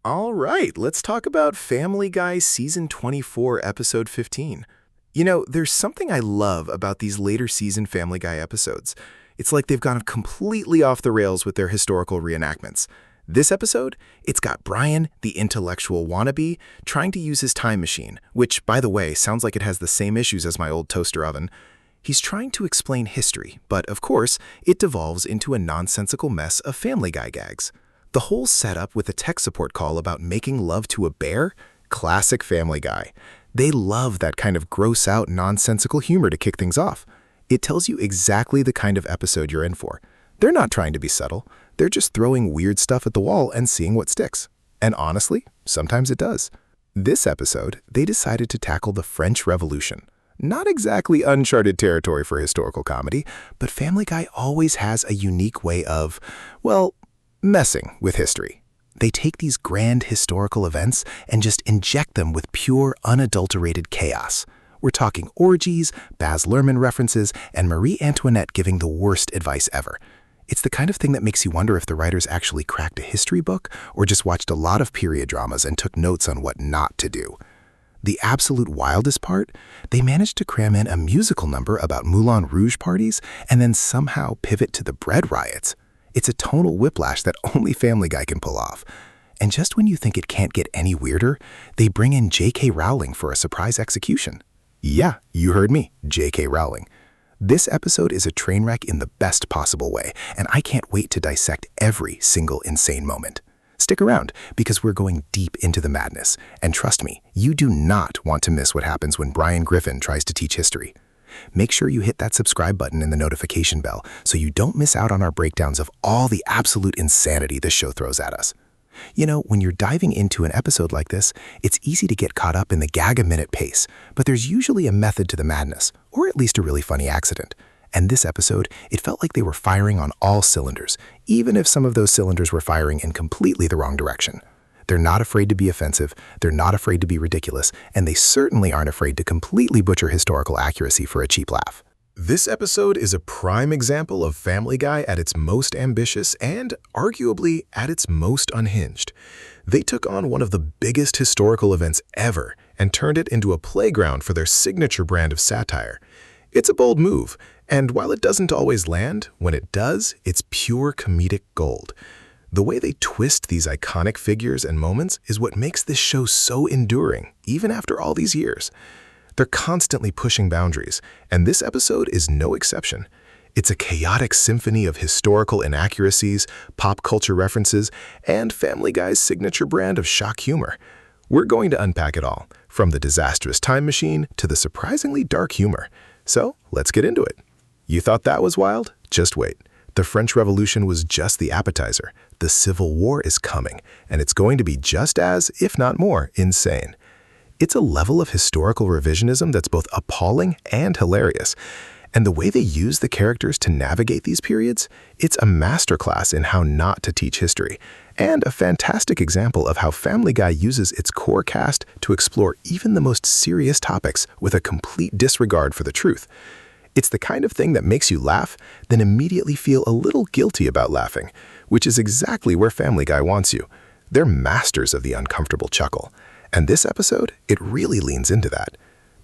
All right, let's talk about Family Guy Season 24, Episode 15. You know, there's something I love about these later season Family Guy episodes. It's like they've gone completely off the rails with their historical reenactments. This episode, it's got Brian, the intellectual wannabe, trying to use his time machine, which, by the way, sounds like it has the same issues as my old toaster oven. He's trying to explain history, but of course, it devolves into a nonsensical mess of Family Guy gags. The whole setup with a tech support call about making love to a bear? Classic Family Guy. They love that kind of gross-out, nonsensical humor to kick things off. It tells you exactly the kind of episode you're in for. They're not trying to be subtle. They're just throwing weird stuff at the wall and seeing what sticks. And honestly, sometimes it does. This episode, they decided to tackle the French Revolution. Not exactly uncharted territory for historical comedy, but Family Guy always has a unique way of, well, messing with history. They take these grand historical events and just inject them with pure, unadulterated chaos. We're talking orgies, Baz Luhrmann references, and Marie Antoinette giving the worst advice ever. It's the kind of thing that makes you wonder if the writers actually cracked a history book or just watched a lot of period dramas and took notes on what not to do. The absolute wildest part, they managed to cram in a musical number about Moulin Rouge parties and then somehow pivot to the bread riots. It's a tonal whiplash that only Family Guy can pull off. And just when you think it can't get any weirder, they bring in J.K. Rowling for a surprise execution. Yeah, you heard me, J.K. Rowling. This episode is a train wreck in the best possible way, and I can't wait to dissect every single insane moment. Stick around, because we're going deep into the madness. And trust me, you do not want to miss what happens when Brian Griffin tries to teach history. Make sure you hit that subscribe button and the notification bell so you don't miss out on our breakdowns of all the absolute insanity this show throws at us. You know, when you're diving into an episode like this, it's easy to get caught up in the gag-a-minute pace, but there's usually a method to the madness, or at least a really funny accident. And this episode, it felt like they were firing on all cylinders, even if some of those cylinders were firing in completely the wrong direction. They're not afraid to be offensive, they're not afraid to be ridiculous, and they certainly aren't afraid to completely butcher historical accuracy for a cheap laugh. This episode is a prime example of Family Guy at its most ambitious and, arguably, at its most unhinged. They took on one of the biggest historical events ever and turned it into a playground for their signature brand of satire. It's a bold move, and while it doesn't always land, when it does, it's pure comedic gold. The way they twist these iconic figures and moments is what makes this show so enduring, even after all these years. They're constantly pushing boundaries, and this episode is no exception. It's a chaotic symphony of historical inaccuracies, pop culture references, and Family Guy's signature brand of shock humor. We're going to unpack it all, from the disastrous time machine to the surprisingly dark humor. So, let's get into it. You thought that was wild? Just wait. The French Revolution was just the appetizer. The Civil War is coming, and it's going to be just as, if not more, insane. It's a level of historical revisionism that's both appalling and hilarious. And the way they use the characters to navigate these periods, it's a masterclass in how not to teach history, and a fantastic example of how Family Guy uses its core cast to explore even the most serious topics with a complete disregard for the truth. It's the kind of thing that makes you laugh, then immediately feel a little guilty about laughing, which is exactly where Family Guy wants you. They're masters of the uncomfortable chuckle. And this episode, it really leans into that.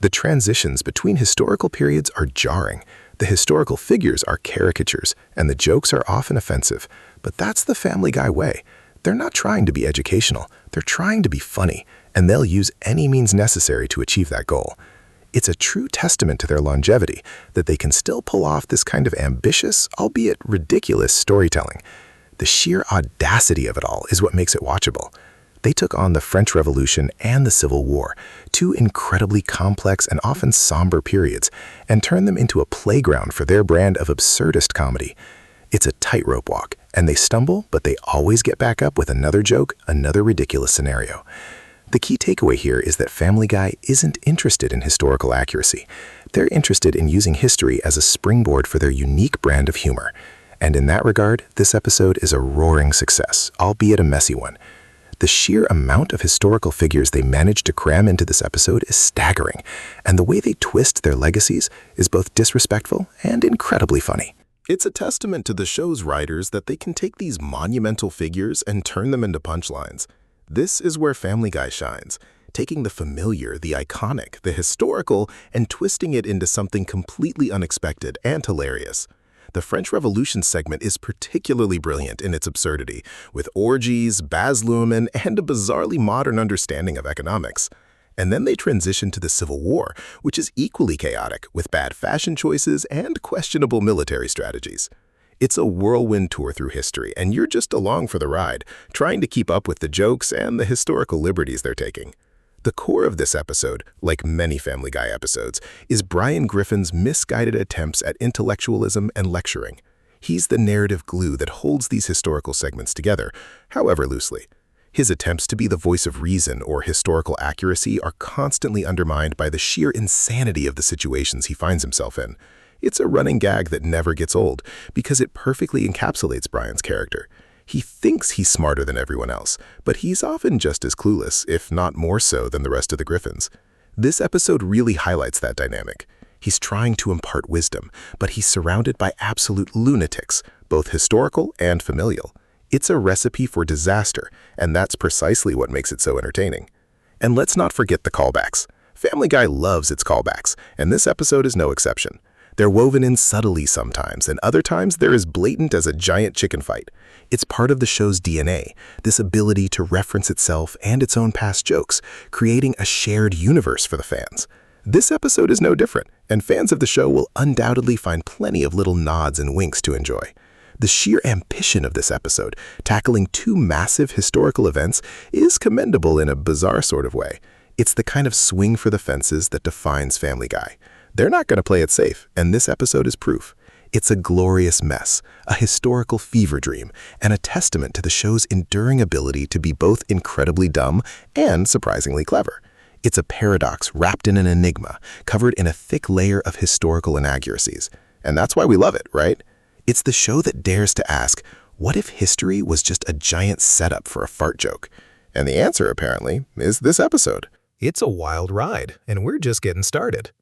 The transitions between historical periods are jarring. The historical figures are caricatures, and the jokes are often offensive. But that's the Family Guy way. They're not trying to be educational. They're trying to be funny, and they'll use any means necessary to achieve that goal. It's a true testament to their longevity that they can still pull off this kind of ambitious, albeit ridiculous, storytelling. The sheer audacity of it all is what makes it watchable. They took on the French Revolution and the Civil War, two incredibly complex and often somber periods, and turned them into a playground for their brand of absurdist comedy. It's a tightrope walk, and they stumble, but they always get back up with another joke, another ridiculous scenario. The key takeaway here is that Family Guy isn't interested in historical accuracy. They're interested in using history as a springboard for their unique brand of humor. And in that regard, this episode is a roaring success, albeit a messy one. The sheer amount of historical figures they managed to cram into this episode is staggering, and the way they twist their legacies is both disrespectful and incredibly funny. It's a testament to the show's writers that they can take these monumental figures and turn them into punchlines. This is where Family Guy shines, taking the familiar, the iconic, the historical, and twisting it into something completely unexpected and hilarious. The French Revolution segment is particularly brilliant in its absurdity, with orgies, Luhrmann, and a bizarrely modern understanding of economics. And then they transition to the Civil War, which is equally chaotic, with bad fashion choices and questionable military strategies. It's a whirlwind tour through history, and you're just along for the ride, trying to keep up with the jokes and the historical liberties they're taking. The core of this episode, like many Family Guy episodes, is Brian Griffin's misguided attempts at intellectualism and lecturing. He's the narrative glue that holds these historical segments together, however loosely. His attempts to be the voice of reason or historical accuracy are constantly undermined by the sheer insanity of the situations he finds himself in. It's a running gag that never gets old, because it perfectly encapsulates Brian's character. He thinks he's smarter than everyone else, but he's often just as clueless, if not more so than the rest of the Griffins. This episode really highlights that dynamic. He's trying to impart wisdom, but he's surrounded by absolute lunatics, both historical and familial. It's a recipe for disaster, and that's precisely what makes it so entertaining. And let's not forget the callbacks. Family Guy loves its callbacks, and this episode is no exception. They're woven in subtly sometimes, and other times they're as blatant as a giant chicken fight. It's part of the show's DNA, this ability to reference itself and its own past jokes, creating a shared universe for the fans. This episode is no different, and fans of the show will undoubtedly find plenty of little nods and winks to enjoy. The sheer ambition of this episode, tackling two massive historical events, is commendable in a bizarre sort of way. It's the kind of swing for the fences that defines Family Guy. They're not going to play it safe, and this episode is proof. It's a glorious mess, a historical fever dream, and a testament to the show's enduring ability to be both incredibly dumb and surprisingly clever. It's a paradox wrapped in an enigma, covered in a thick layer of historical inaccuracies. And that's why we love it, right? It's the show that dares to ask, what if history was just a giant setup for a fart joke? And the answer, apparently, is this episode. It's a wild ride, and we're just getting started.